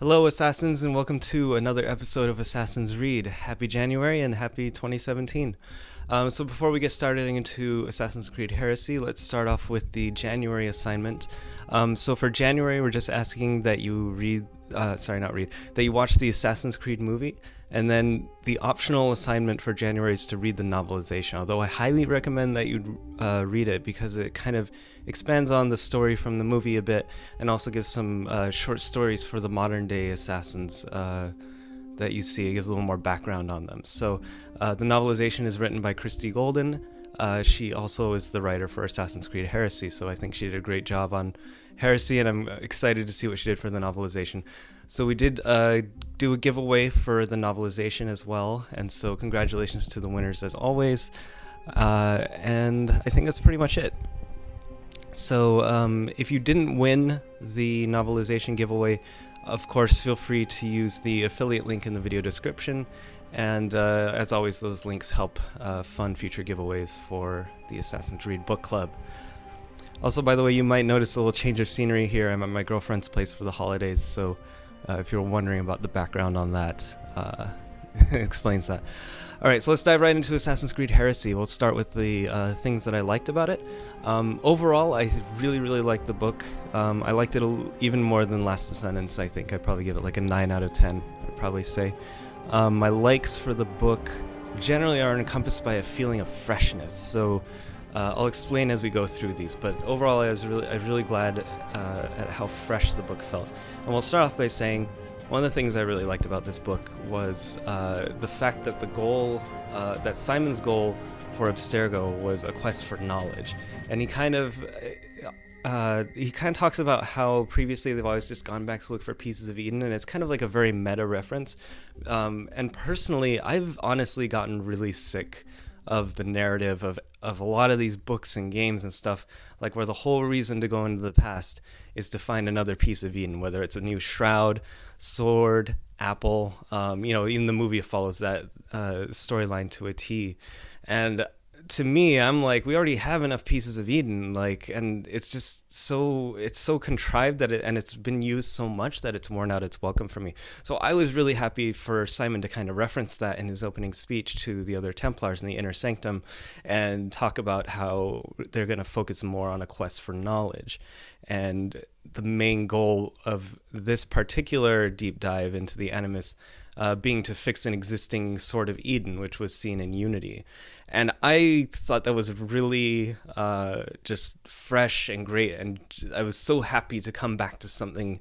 Hello, Assassins, and welcome to another episode of Assassin's Read. Happy January and happy 2017. So before we get started into Assassin's Creed Heresy, let's start off with the January assignment. So for January, we're just asking that you that you watch the Assassin's Creed movie, and then the optional assignment for January is to read the novelization, although I highly recommend that you read it because it kind of expands on the story from the movie a bit and also gives some short stories for the modern day assassins that you see. It gives a little more background on them. So the novelization is written by Christie Golden. She also is the writer for Assassin's Creed Heresy, so I think she did a great job on Heresy, and I'm excited to see what she did for the novelization. So we did do a giveaway for the novelization as well, and so congratulations to the winners as always. And I think that's pretty much it. So if you didn't win the novelization giveaway, of course, feel free to use the affiliate link in the video description. And as always, those links help fund future giveaways for the Assassin's Creed Book Club. Also, by the way, you might notice a little change of scenery here. I'm at my girlfriend's place for the holidays, so if you're wondering about the background on that, it explains that. Alright, so let's dive right into Assassin's Creed Heresy. We'll start with the things that I liked about it. Overall, I really liked the book. I liked it even more than Last Descendants, I think. I'd probably give it like a 9 out of 10, I'd probably say. My likes for the book generally are encompassed by a feeling of freshness, so I'll explain as we go through these, but overall I was really glad at how fresh the book felt. And we'll start off by saying one of the things I really liked about this book was the fact that the goal, that Simon's goal for Abstergo was a quest for knowledge. And he kind of talks about how previously they've always just gone back to look for pieces of Eden, and it's kind of like a very meta reference. And personally, I've honestly gotten really sick of the narrative of a lot of these books and games and stuff, like where the whole reason to go into the past is to find another piece of Eden, whether it's a new shroud, sword, apple. Even the movie follows that storyline to a T. And to me, I'm like, we already have enough pieces of Eden, like, and it's just so contrived that it's been used so much that it's worn out its welcome for me. So I was really happy for Simon to kind of reference that in his opening speech to the other Templars in the Inner Sanctum and talk about how they're going to focus more on a quest for knowledge. And the main goal of this particular deep dive into the Animus being to fix an existing Sword of Eden, which was seen in Unity. And I thought that was really just fresh and great, and I was so happy to come back to something.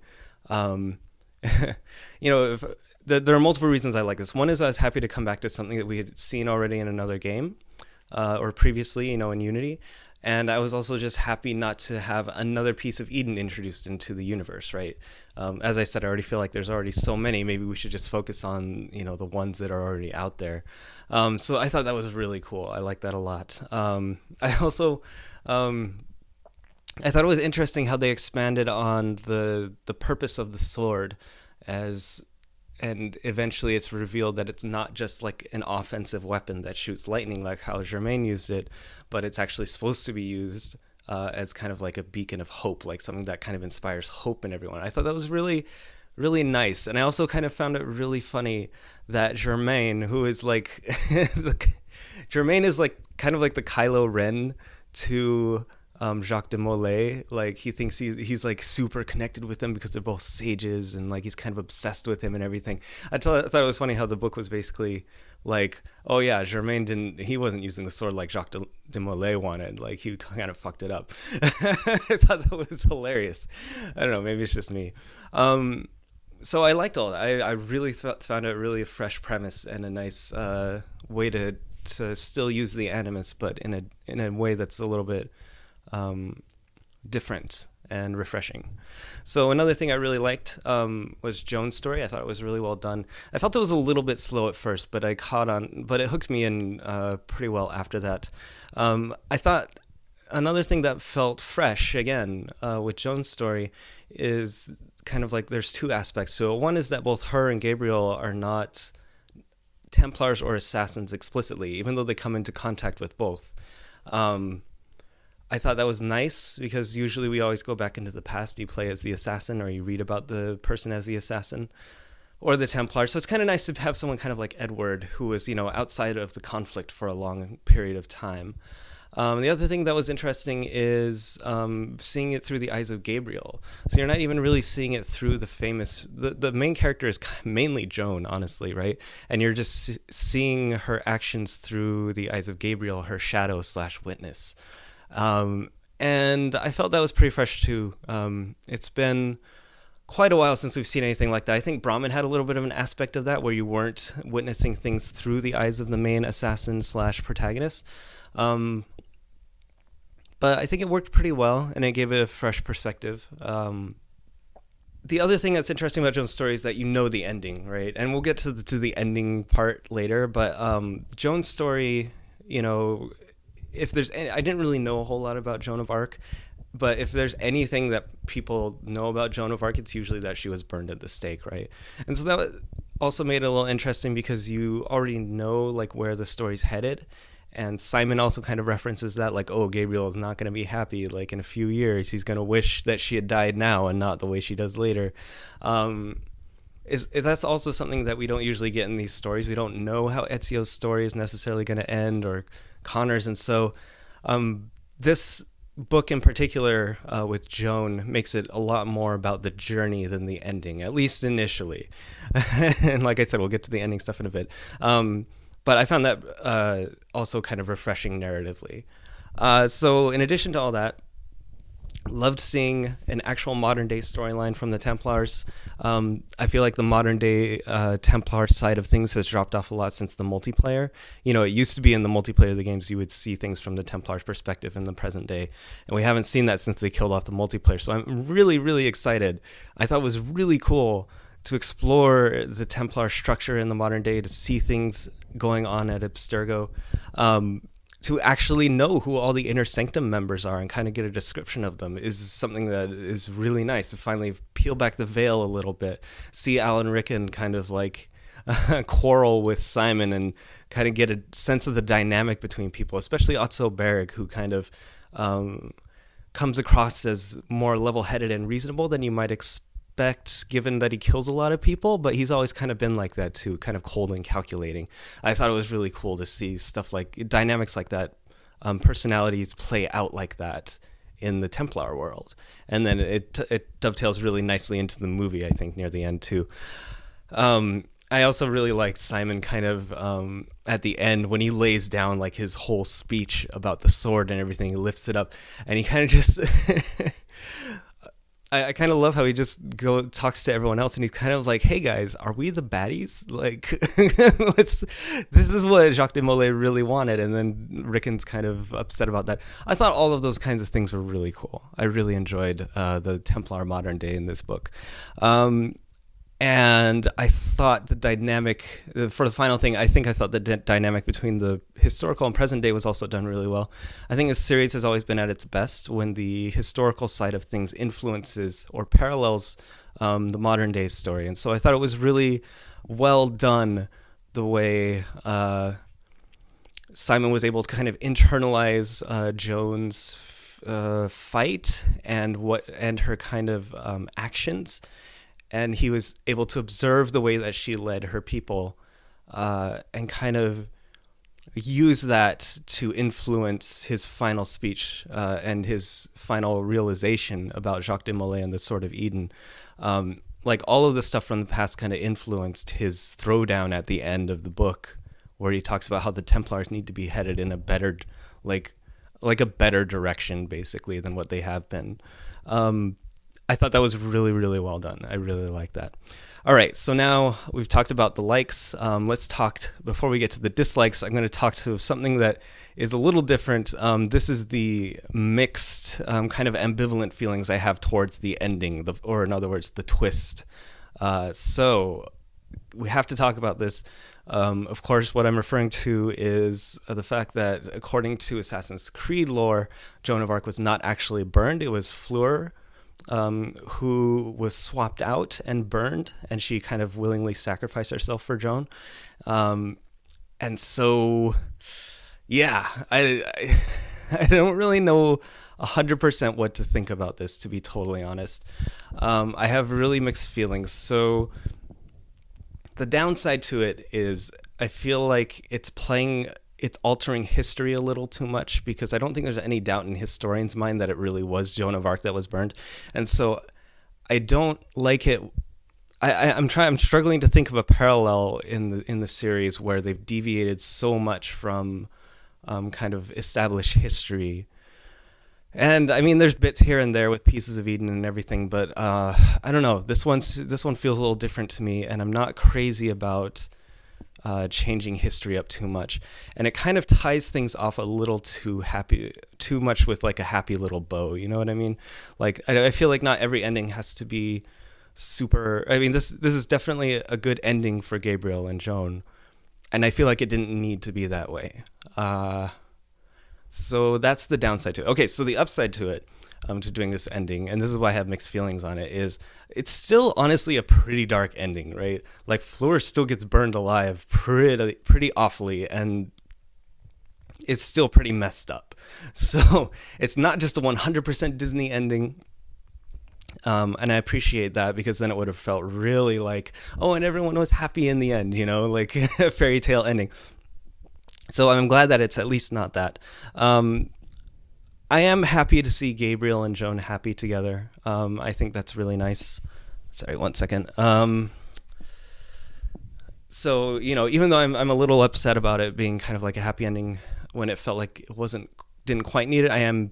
There are multiple reasons I like this. One is I was happy to come back to something that we had seen already in another game, or previously, in Unity. And I was also just happy not to have another piece of Eden introduced into the universe, right? As I said, I already feel like there's already so many. Maybe we should just focus on, the ones that are already out there. So I thought that was really cool. I like that a lot. I also, I thought it was interesting how they expanded on the purpose of the sword and eventually it's revealed that it's not just like an offensive weapon that shoots lightning like how Germain used it, but it's actually supposed to be used as kind of like a beacon of hope, like something that kind of inspires hope in everyone. I thought that was really nice. And I also kind of found it really funny that Germain, who is like Germain is like kind of like the Kylo Ren to Jacques de Molay. Like he thinks he's like super connected with them because they're both sages, and like he's kind of obsessed with him and everything. I thought it was funny how the book was basically like, oh yeah, Germain wasn't using the sword like Jacques de Molay wanted. Like he kind of fucked it up. I thought that was hilarious. I don't know, maybe it's just me. So I liked all that. I really found it really a fresh premise and a nice way to still use the Animus, but in a way that's a little bit different and refreshing. So another thing I really liked was Joan's story. I thought it was really well done. I felt it was a little bit slow at first, but it hooked me in pretty well after that. I thought another thing that felt fresh again with Joan's story is kind of like there's two aspects to it. One is that both her and Gabriel are not Templars or assassins explicitly, even though they come into contact with both. I thought that was nice because usually we always go back into the past. You play as the assassin or you read about the person as the assassin or the Templar. So it's kind of nice to have someone kind of like Edward who was, outside of the conflict for a long period of time. The other thing that was interesting is seeing it through the eyes of Gabriel. So you're not even really seeing it through the main character is mainly Joan, honestly, right? And you're just seeing her actions through the eyes of Gabriel, her shadow / witness. And I felt that was pretty fresh too. It's been quite a while since we've seen anything like that. I think Brahmin had a little bit of an aspect of that where you weren't witnessing things through the eyes of the main assassin / protagonist. But I think it worked pretty well, and it gave it a fresh perspective. The other thing that's interesting about Joan's story is that the ending, right? And we'll get to the ending part later. But Joan's story, if there's I didn't really know a whole lot about Joan of Arc, but if there's anything that people know about Joan of Arc, it's usually that she was burned at the stake, right? And so that also made it a little interesting because you already know like where the story's headed. And Simon also kind of references that, like, oh, Gabriel is not going to be happy. Like, in a few years, he's going to wish that she had died now and not the way she does later. That's also something that we don't usually get in these stories. We don't know how Ezio's story is necessarily going to end, or Connor's. And so this book in particular with Joan makes it a lot more about the journey than the ending, at least initially. And like I said, we'll get to the ending stuff in a bit. But I found that also kind of refreshing narratively. So in addition to all that, loved seeing an actual modern day storyline from the Templars. I feel like the modern day Templar side of things has dropped off a lot since the multiplayer. It used to be in the multiplayer of the games you would see things from the Templars' perspective in the present day. And we haven't seen that since they killed off the multiplayer. So I'm really, really excited. I thought it was really cool to explore the Templar structure in the modern day, to see things going on at Abstergo, to actually know who all the Inner Sanctum members are and kind of get a description of them is something that is really nice, to finally peel back the veil a little bit, see Alan Rickon kind of like quarrel with Simon and kind of get a sense of the dynamic between people, especially Otto Berg, who kind of comes across as more level-headed and reasonable than you might expect, given that he kills a lot of people, but he's always kind of been like that too, kind of cold and calculating. I thought it was really cool to see stuff like dynamics like that, personalities play out like that in the Templar world. And then it dovetails really nicely into the movie, I think, near the end too. I also really liked Simon kind of at the end when he lays down like his whole speech about the sword and everything. He lifts it up and he kind of just I kind of love how he just talks to everyone else, and he's kind of like, "Hey guys, are we the baddies? Like, this is what Jacques de Molay really wanted." And then Rickon's kind of upset about that. I thought all of those kinds of things were really cool. I really enjoyed the Templar Modern Day in this book. And I thought the dynamic, for the final thing, I thought the dynamic between the historical and present day was also done really well. I think this series has always been at its best when the historical side of things influences or parallels the modern day story. And so I thought it was really well done the way Simon was able to kind of internalize Joan's fight and her kind of actions. And he was able to observe the way that she led her people and kind of use that to influence his final speech and his final realization about Jacques de Molay and the Sword of Eden. Like all of the stuff from the past kind of influenced his throwdown at the end of the book, where he talks about how the Templars need to be headed in a better, like a better direction, basically, than what they have been. I thought that was really, really well done. I really like that. All right, so now we've talked about the likes. Let's talk, before we get to the dislikes, I'm going to talk to something that is a little different. This is the mixed, kind of ambivalent feelings I have towards the ending, or in other words, the twist. So we have to talk about this. Of course, what I'm referring to is the fact that according to Assassin's Creed lore, Joan of Arc was not actually burned. It was Fleur who was swapped out and burned, and she kind of willingly sacrificed herself for Joan. And so, yeah, I don't really know 100% what to think about this, to be totally honest. I have really mixed feelings. So the downside to it is I feel like it's altering history a little too much, because I don't think there's any doubt in historians' mind that it really was Joan of Arc that was burned. And so I don't like it. I'm struggling to think of a parallel in the series where they've deviated so much from kind of established history. And I mean, there's bits here and there with Pieces of Eden and everything, but I don't know. This one feels a little different to me, and I'm not crazy about changing history up too much. And it kind of ties things off a little too much with like a happy little bow. You know what I mean? Like I feel like not every ending has to be super. I mean, this is definitely a good ending for Gabriel and Joan, and I feel like it didn't need to be that way. So that's the downside to it. Okay, so the upside to it, to doing this ending, and this is why I have mixed feelings on it, is it's still honestly a pretty dark ending, right? Like Fleur still gets burned alive pretty awfully, and it's still pretty messed up. So it's not just a 100% Disney ending. And I appreciate that, because then it would have felt really like, oh, and everyone was happy in the end, you know, like a fairy tale ending. So I'm glad that it's at least not that. I am happy to see Gabriel and Joan happy together. I think that's really nice. Sorry, one second. So, you know, even though I'm a little upset about it being kind of like a happy ending when it felt like it didn't quite need it,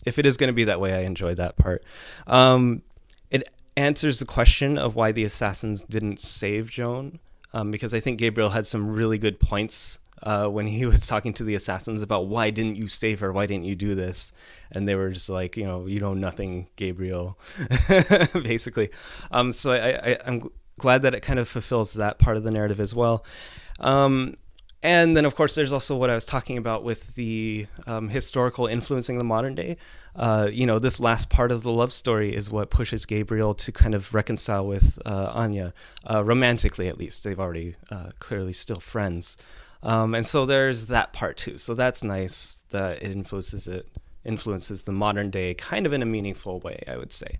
if it is going to be that way, I enjoy that part. It answers the question of why the assassins didn't save Joan, because I think Gabriel had some really good points when he was talking to the assassins about why didn't you save her? Why didn't you do this? And they were just like, you know nothing, Gabriel, basically. So I'm glad that it kind of fulfills that part of the narrative as well. And then, of course, there's also what I was talking about with the historical influencing the modern day. This last part of the love story is what pushes Gabriel to kind of reconcile with Anya, romantically at least. They've already clearly still friends. And so there's that part too. So that's nice that it influences the modern day kind of in a meaningful way, I would say.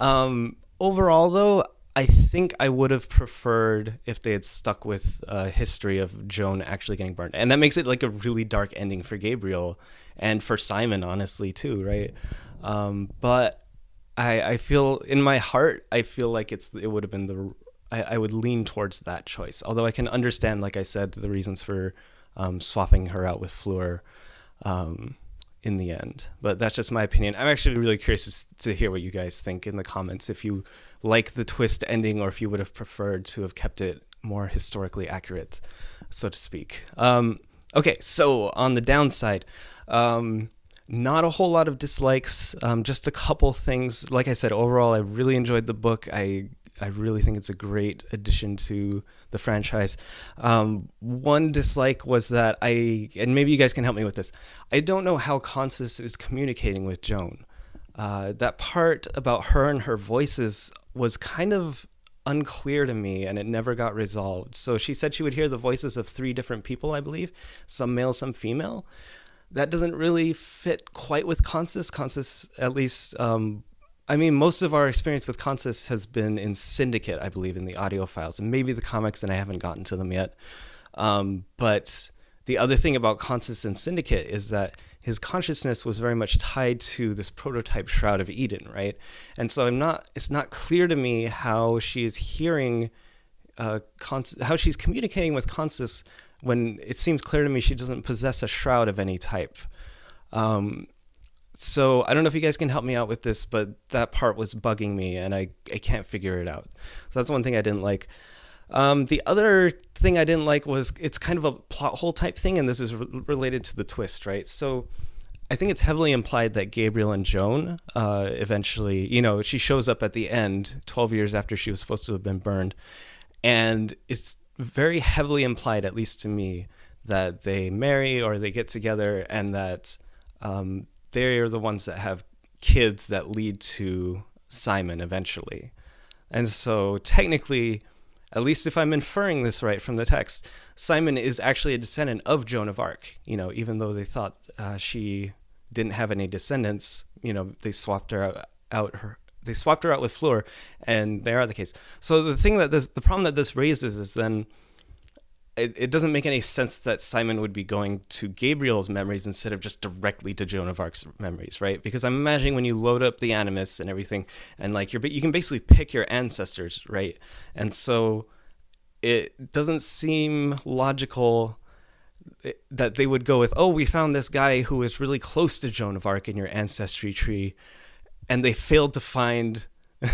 Overall, though, I think I would have preferred if they had stuck with history of Joan actually getting burned. And that makes it like a really dark ending for Gabriel and for Simon, honestly, too, right? But I feel in my heart, I feel like it would have been I would lean towards that choice. Although I can understand, like I said, the reasons for swapping her out with Fleur in the end. But that's just my opinion. I'm actually really curious to hear what you guys think in the comments, if you like the twist ending or if you would have preferred to have kept it more historically accurate, so to speak. Okay, so on the downside, not a whole lot of dislikes, just a couple things. Like I said, overall, I really enjoyed the book. I really think it's a great addition to the franchise. One dislike was that and maybe you guys can help me with this, I don't know how Constance is communicating with Joan. That part about her and her voices was kind of unclear to me, and it never got resolved. So she said she would hear the voices of 3 different people, I believe, some male, some female. That doesn't really fit quite with Constance. Constance, at least, most of our experience with Constance has been in Syndicate, I believe, in the audio files, and maybe the comics, and I haven't gotten to them yet. But the other thing about Constance in Syndicate is that his consciousness was very much tied to this prototype Shroud of Eden, right? And so it's not clear to me how she is hearing, how she's communicating with Constance when it seems clear to me she doesn't possess a shroud of any type. So I don't know if you guys can help me out with this, but that part was bugging me, and I can't figure it out. So that's one thing I didn't like. The other thing I didn't like was it's kind of a plot hole type thing, and this is related to the twist, right? So I think it's heavily implied that Gabriel and Joan eventually, she shows up at the end, 12 years after she was supposed to have been burned, and it's very heavily implied, at least to me, that they marry or they get together, and that they are the ones that have kids that lead to Simon eventually. And so technically, at least if I'm inferring this right from the text, Simon is actually a descendant of Joan of Arc, even though they thought she didn't have any descendants, they swapped her out they swapped her out with Fleur, and they are the case. So the problem that this raises is then it doesn't make any sense that Simon would be going to Gabriel's memories instead of just directly to Joan of Arc's memories, right? Because I'm imagining when you load up the Animus and everything, and like you can basically pick your ancestors, right? And so it doesn't seem logical that they would go with, oh, we found this guy who is really close to Joan of Arc in your ancestry tree, and they failed to find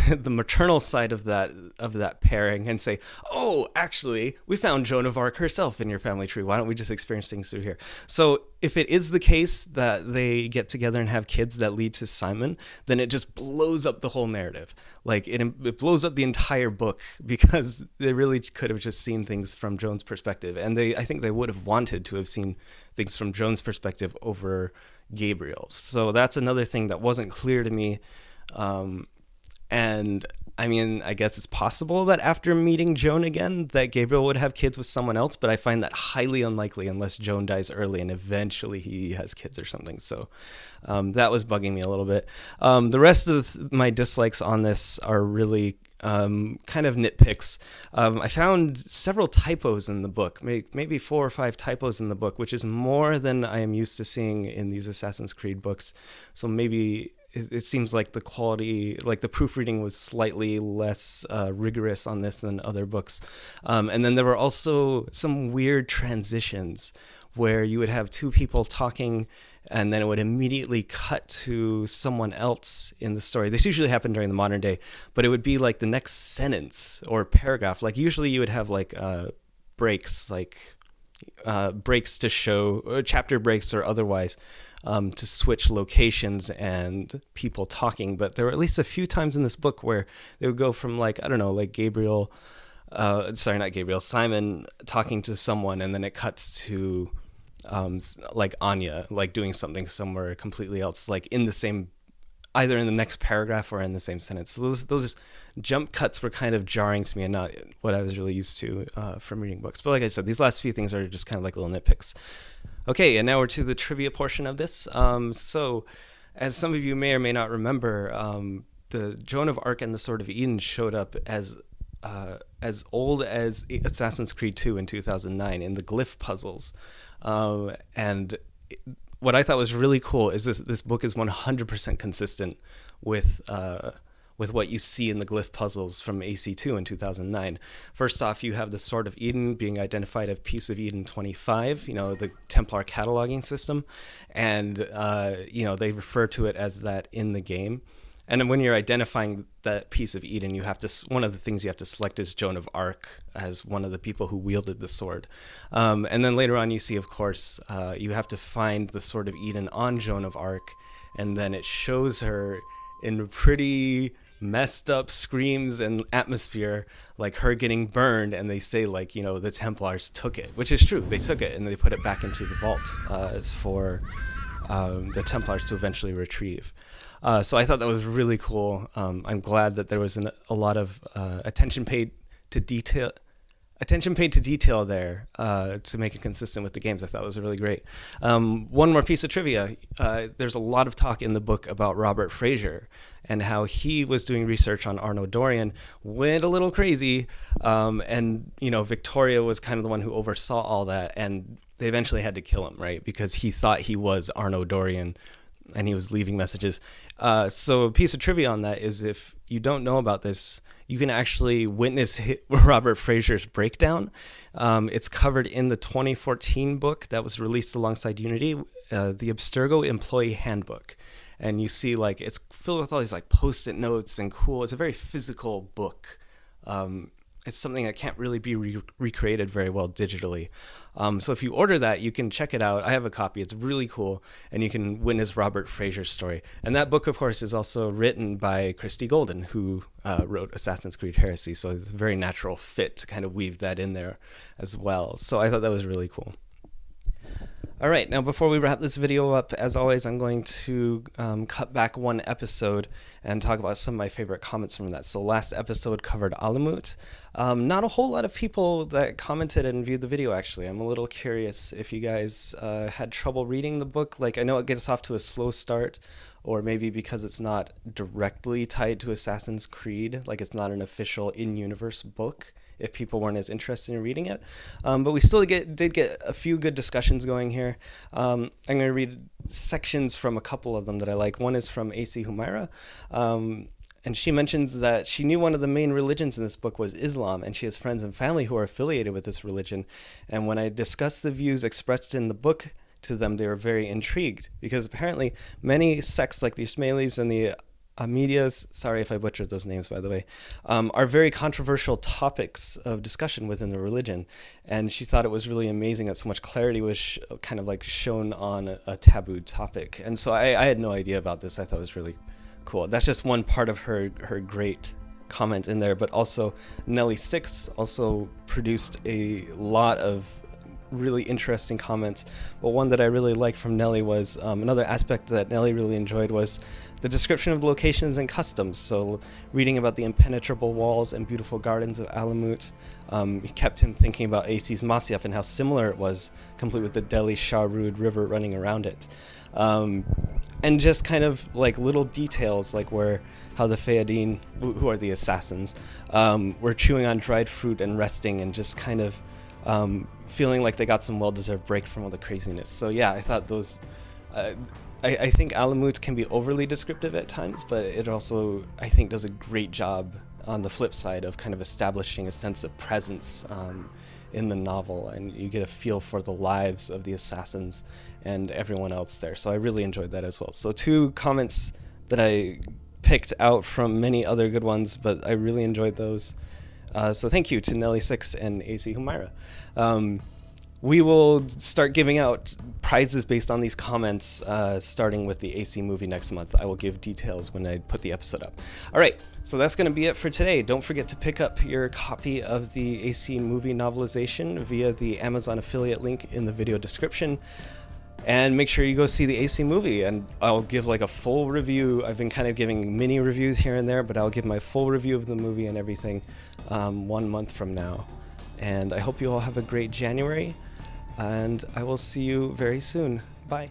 the maternal side of that pairing and say, oh, actually, we found Joan of Arc herself in your family tree. Why don't we just experience things through here? So if it is the case that they get together and have kids that lead to Simon, then it just blows up the whole narrative. Like it blows up the entire book, because they really could have just seen things from Joan's perspective. And I think they would have wanted to have seen things from Joan's perspective over Gabriel. So that's another thing that wasn't clear to me. And I mean, I guess it's possible that after meeting Joan again, that Gabriel would have kids with someone else, but I find that highly unlikely unless Joan dies early and eventually he has kids or something. So that was bugging me a little bit. The rest of my dislikes on this are really kind of nitpicks. I found several typos in the book, maybe 4 or 5 typos in the book, which is more than I am used to seeing in these Assassin's Creed books. So maybe it seems like the quality, like the proofreading was slightly less rigorous on this than other books. And then there were also some weird transitions where you would have 2 people talking and then it would immediately cut to someone else in the story. This usually happened during the modern day, but it would be like the next sentence or paragraph. Like usually you would have like breaks, like breaks to show, chapter breaks or otherwise, to switch locations and people talking. But there were at least a few times in this book where they would go from like, I don't know, like Simon talking to someone, and then it cuts to like Anya, like doing something somewhere completely else, like in the same, either in the next paragraph or in the same sentence. So those jump cuts were kind of jarring to me and not what I was really used to from reading books. But like I said, these last few things are just kind of like little nitpicks. Okay, and now we're to the trivia portion of this. So as some of you may or may not remember, the Joan of Arc and the Sword of Eden showed up as old as Assassin's Creed 2 in 2009 in the glyph puzzles. And what I thought was really cool is this book is 100% consistent with what you see in the glyph puzzles from AC2 in 2009. First off, you have the Sword of Eden being identified as Piece of Eden 25, the Templar cataloging system, and they refer to it as that in the game. And when you're identifying that Piece of Eden, one of the things you have to select is Joan of Arc as one of the people who wielded the sword. And then later on, you see, of course, you have to find the Sword of Eden on Joan of Arc, and then it shows her in pretty messed up screams and atmosphere, like her getting burned, and they say, like, the Templars took it, which is true. They took it, and they put it back into the vault for the Templars to eventually retrieve. So I thought that was really cool. I'm glad that there was a lot of attention paid to detail there to make it consistent with the games. I thought it was really great. One more piece of trivia. There's a lot of talk in the book about Robert Fraser and how he was doing research on Arno Dorian, went a little crazy, and Victoria was kind of the one who oversaw all that, and they eventually had to kill him, right? Because he thought he was Arno Dorian, and he was leaving messages. So a piece of trivia on that is, if you don't know about this, you can actually witness Robert Fraser's breakdown. It's covered in the 2014 book that was released alongside Unity, the Abstergo Employee Handbook. And you see, like, it's filled with all these like post-it notes and cool. It's a very physical book. It's something that can't really be recreated very well digitally. So if you order that, you can check it out. I have a copy. It's really cool. And you can witness Robert Fraser's story. And that book, of course, is also written by Christie Golden, who wrote Assassin's Creed Heresy. So it's a very natural fit to kind of weave that in there as well. So I thought that was really cool. All right, now before we wrap this video up, as always, I'm going to cut back one episode and talk about some of my favorite comments from that. So last episode covered Alamut. Not a whole lot of people that commented and viewed the video, actually. I'm a little curious if you guys had trouble reading the book. Like, I know it gets off to a slow start, or maybe because it's not directly tied to Assassin's Creed, like it's not an official in-universe book, if people weren't as interested in reading it. But we still did get a few good discussions going here. I'm going to read sections from a couple of them that I like. One is from AC Humaira, and she mentions that she knew one of the main religions in this book was Islam, and she has friends and family who are affiliated with this religion. And when I discussed the views expressed in the book to them, they were very intrigued, because apparently many sects like the Ismailis and the Ahmadiyas, sorry if I butchered those names, by the way, are very controversial topics of discussion within the religion. And she thought it was really amazing that so much clarity was kind of like shown on a taboo topic. And so I had no idea about this. I thought it was really cool. That's just one part of her great comment in there. But also Nelly6 also produced a lot of really interesting comments. But one that I really liked from Nelly was another aspect that Nelly really enjoyed was the description of locations and customs. So reading about the impenetrable walls and beautiful gardens of Alamut, kept him thinking about AC's Masyaf and how similar it was, complete with the Delhi Shahrud River running around it. And just kind of like little details, like how the Fayadin, who are the assassins, were chewing on dried fruit and resting, and just kind of feeling like they got some well-deserved break from all the craziness. So yeah, I thought those... I think Alamut can be overly descriptive at times, but it also, I think, does a great job on the flip side of kind of establishing a sense of presence in the novel, and you get a feel for the lives of the assassins and everyone else there. So I really enjoyed that as well. So two comments that I picked out from many other good ones, but I really enjoyed those. So thank you to Nelly6 and AC Humaira. We will start giving out prizes based on these comments, starting with the AC movie next month. I will give details when I put the episode up. All right, so that's going to be it for today. Don't forget to pick up your copy of the AC movie novelization via the Amazon affiliate link in the video description. And make sure you go see the AC movie, and I'll give like a full review. I've been kind of giving mini reviews here and there, but I'll give my full review of the movie and everything 1 month from now. And I hope you all have a great January, and I will see you very soon. Bye.